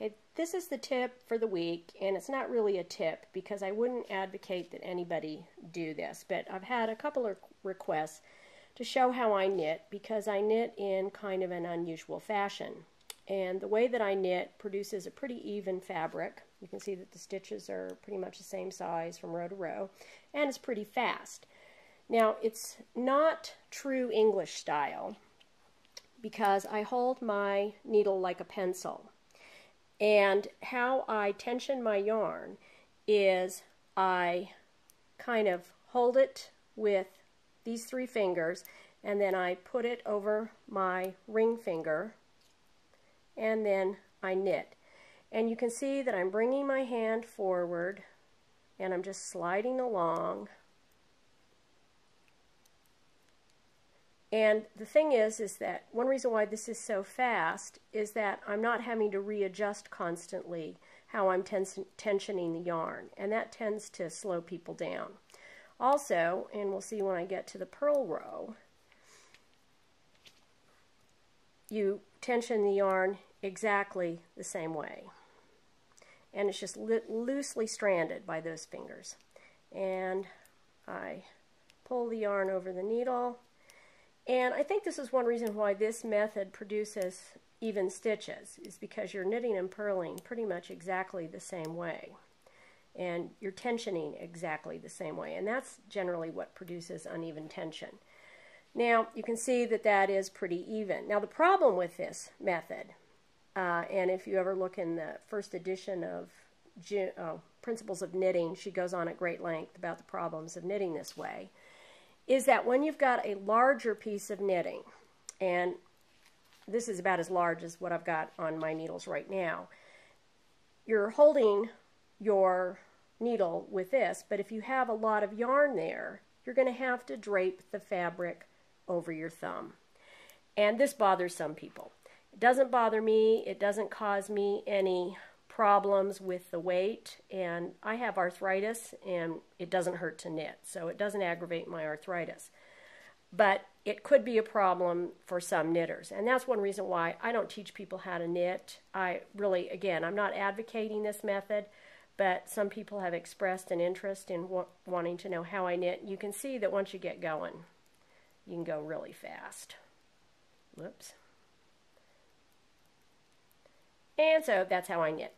Okay, this is the tip for the week, and it's not really a tip because I wouldn't advocate that anybody do this, but I've had a couple of requests to show how I knit because I knit in kind of an unusual fashion. And the way that I knit produces a pretty even fabric. You can see that the stitches are pretty much the same size from row to row, and it's pretty fast. Now, it's not true English style because I hold my needle like a pencil. And how I tension my yarn is I kind of hold it with these 3 fingers, and then I put it over my ring finger, and then I knit. And you can see that I'm bringing my hand forward, and I'm just sliding along. And the thing is that one reason why this is so fast is that I'm not having to readjust constantly how I'm tensioning the yarn, and that tends to slow people down. Also, and we'll see when I get to the purl row, you tension the yarn exactly the same way. And it's just loosely stranded by those fingers. And I pull the yarn over the needle. And I think this is one reason why this method produces even stitches, is because you're knitting and purling pretty much exactly the same way. And you're tensioning exactly the same way. And that's generally what produces uneven tension. Now, you can see that that is pretty even. Now, the problem with this method, and if you ever look in the first edition of Principles of Knitting, she goes on at great length about the problems of knitting this way, is that when you've got a larger piece of knitting, and this is about as large as what I've got on my needles right now, you're holding your needle with this, but if you have a lot of yarn there, you're going to have to drape the fabric over your thumb. And this bothers some people. It doesn't bother me. It doesn't cause me any problems with the weight, and I have arthritis, and it doesn't hurt to knit, so it doesn't aggravate my arthritis. But it could be a problem for some knitters, and that's one reason why I don't teach people how to knit. I really, again, I'm not advocating this method, but some people have expressed an interest in wanting to know how I knit. You can see that once you get going, you can go really fast. Whoops. And so that's how I knit.